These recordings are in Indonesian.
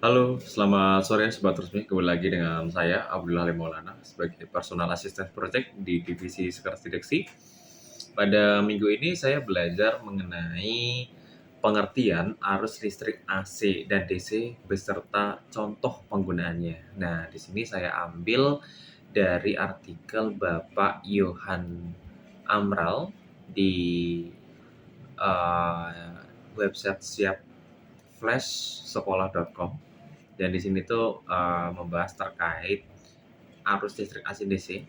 Halo, selamat sore Sobat Resmi. Kembali lagi dengan saya, Abdullah Halim Maulana, sebagai Personal Assistant Project di Divisi Sekretaris Deteksi. Pada minggu ini saya belajar mengenai pengertian arus listrik AC dan DC beserta contoh penggunaannya. Nah, di sini saya ambil dari artikel Bapak Johan Amral di uh, website siapflashsekolah.com. Dan di sini tuh membahas terkait arus listrik AC DC.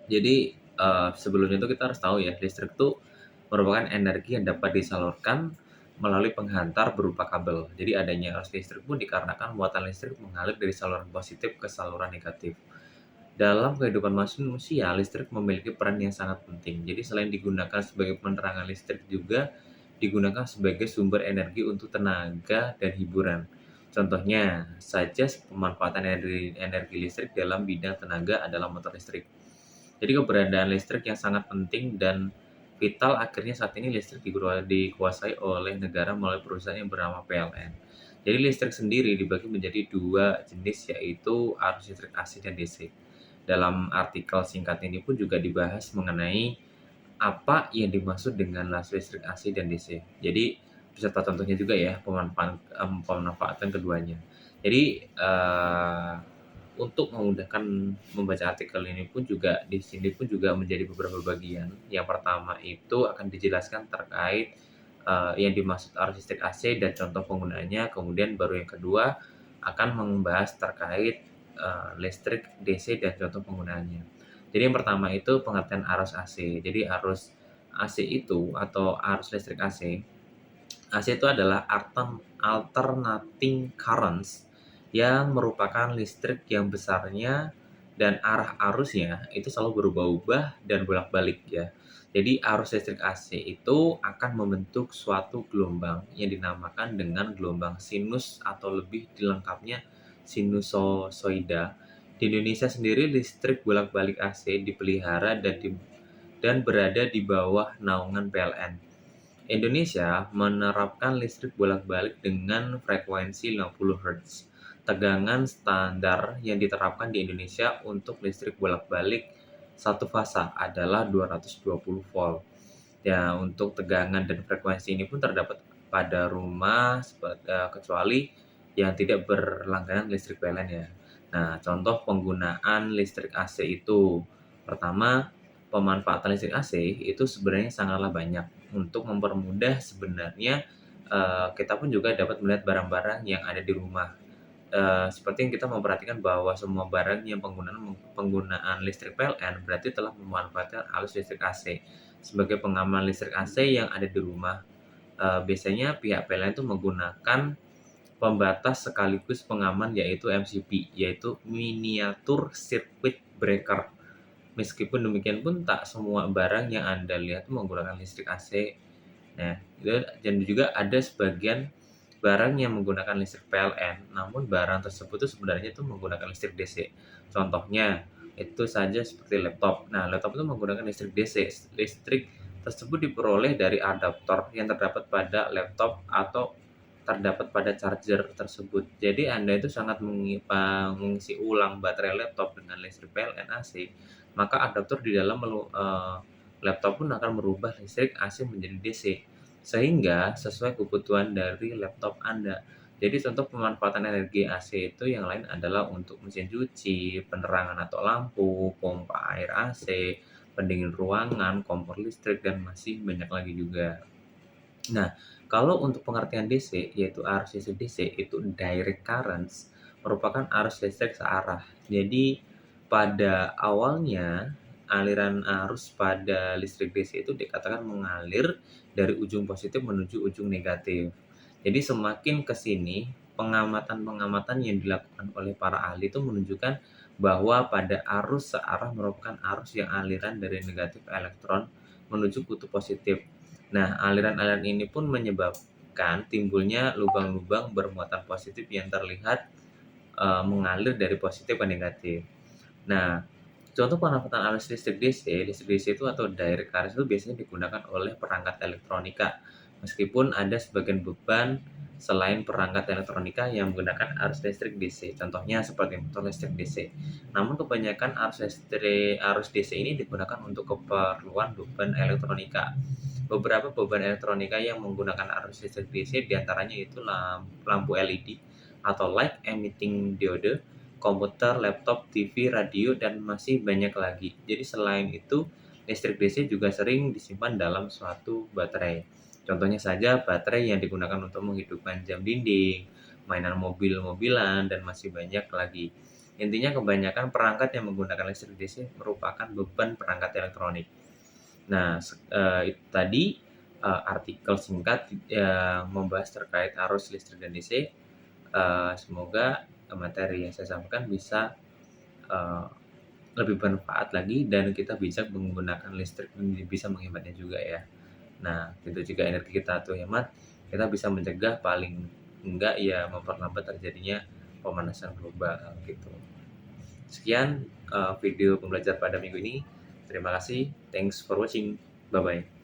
Jadi sebelumnya itu kita harus tahu ya, listrik itu merupakan energi yang dapat disalurkan melalui penghantar berupa kabel. Jadi adanya arus listrik pun dikarenakan muatan listrik mengalir dari saluran positif ke saluran negatif. Dalam kehidupan manusia, listrik memiliki peran yang sangat penting. Jadi selain digunakan sebagai penerangan listrik juga digunakan sebagai sumber energi untuk tenaga dan hiburan. Contohnya saja pemanfaatan energi listrik dalam bidang tenaga adalah motor listrik. Jadi keberadaan listrik yang sangat penting dan vital, akhirnya saat ini listrik dikuasai oleh negara melalui perusahaan yang bernama PLN. Jadi listrik sendiri dibagi menjadi dua jenis, yaitu arus listrik AC dan DC. Dalam artikel singkat ini pun juga dibahas mengenai apa yang dimaksud dengan arus listrik AC dan DC. Jadi beserta contohnya juga ya pemanfaatan keduanya. Jadi untuk memudahkan membaca artikel ini pun juga di sini pun juga menjadi beberapa bagian. Yang pertama itu akan dijelaskan terkait yang dimaksud arus listrik AC dan contoh penggunaannya. Kemudian baru yang kedua akan membahas terkait listrik DC dan contoh penggunaannya. Jadi yang pertama itu pengertian arus AC. Jadi arus AC itu atau arus listrik AC. AC itu adalah alternating currents yang merupakan listrik yang besarnya dan arah arusnya itu selalu berubah-ubah dan bolak-balik ya. Jadi arus listrik AC itu akan membentuk suatu gelombang yang dinamakan dengan gelombang sinus atau lebih dilengkapnya sinusoida. Di Indonesia sendiri listrik bolak-balik AC dipelihara dan berada di bawah naungan PLN. Indonesia menerapkan listrik bolak-balik dengan frekuensi 50 Hz. Tegangan standar yang diterapkan di Indonesia untuk listrik bolak-balik satu fasa adalah 220 volt. Ya, untuk tegangan dan frekuensi ini pun terdapat pada rumah kecuali yang tidak berlangganan listrik PLN ya. Nah, contoh penggunaan listrik AC itu pertama, pemanfaatan listrik AC itu sebenarnya sangatlah banyak. Untuk mempermudah sebenarnya kita pun juga dapat melihat barang-barang yang ada di rumah. Seperti yang kita memperhatikan bahwa semua barang yang penggunaan listrik PLN berarti telah memanfaatkan arus listrik AC. Sebagai pengaman listrik AC yang ada di rumah, biasanya pihak PLN itu menggunakan pembatas sekaligus pengaman, yaitu MCB, yaitu Miniatur Circuit Breaker. Meskipun demikian pun tak semua barang yang Anda lihat menggunakan listrik AC. Nah, dan juga ada sebagian barang yang menggunakan listrik PLN, namun barang tersebut itu sebenarnya itu menggunakan listrik DC. Contohnya itu saja seperti laptop. Nah, laptop itu menggunakan listrik DC. Listrik tersebut diperoleh dari adaptor yang terdapat pada laptop atau terdapat pada charger tersebut. Jadi Anda itu sangat mengisi ulang baterai laptop dengan listrik PLN AC, maka adaptor di dalam laptop pun akan merubah listrik AC menjadi DC, sehingga sesuai kebutuhan dari laptop Anda. Jadi contoh pemanfaatan energi AC itu yang lain adalah untuk mesin cuci, penerangan atau lampu, pompa air AC, pendingin ruangan, kompor listrik, dan masih banyak lagi juga. Nah, kalau untuk pengertian DC, yaitu arus listrik DC, itu direct currents, merupakan arus listrik searah. Jadi, pada awalnya, aliran arus pada listrik DC itu dikatakan mengalir dari ujung positif menuju ujung negatif. Jadi, semakin ke sini, pengamatan-pengamatan yang dilakukan oleh para ahli itu menunjukkan bahwa pada arus searah merupakan arus yang aliran dari negatif elektron menuju kutub positif. Nah, aliran-aliran ini pun menyebabkan timbulnya lubang-lubang bermuatan positif yang terlihat mengalir dari positif ke negatif. Nah, contoh pemanfaatan arus listrik DC itu atau direct current itu biasanya digunakan oleh perangkat elektronika, Meskipun ada sebagian beban selain perangkat elektronika yang menggunakan arus listrik DC, contohnya seperti motor listrik DC. Namun kebanyakan arus DC ini digunakan untuk keperluan beban elektronika. Beberapa beban elektronika yang menggunakan arus listrik DC diantaranya itu lampu LED atau light emitting diode, komputer, laptop, TV, radio, dan masih banyak lagi. Jadi selain itu, listrik DC juga sering disimpan dalam suatu baterai. Contohnya saja baterai yang digunakan untuk menghidupkan jam dinding, mainan mobil-mobilan, dan masih banyak lagi. Intinya kebanyakan perangkat yang menggunakan listrik DC merupakan beban perangkat elektronik. Nah, itu tadi artikel singkat yang membahas terkait arus listrik dan DC. Semoga materi yang saya sampaikan bisa eh, lebih bermanfaat lagi dan kita bisa menggunakan listrik bisa menghematnya juga ya. Nah, itu juga energi kita tuh hemat, kita bisa mencegah paling enggak ya memperlambat terjadinya pemanasan global gitu. Sekian video pembelajaran pada minggu ini. Terima kasih. Thanks for watching. Bye bye.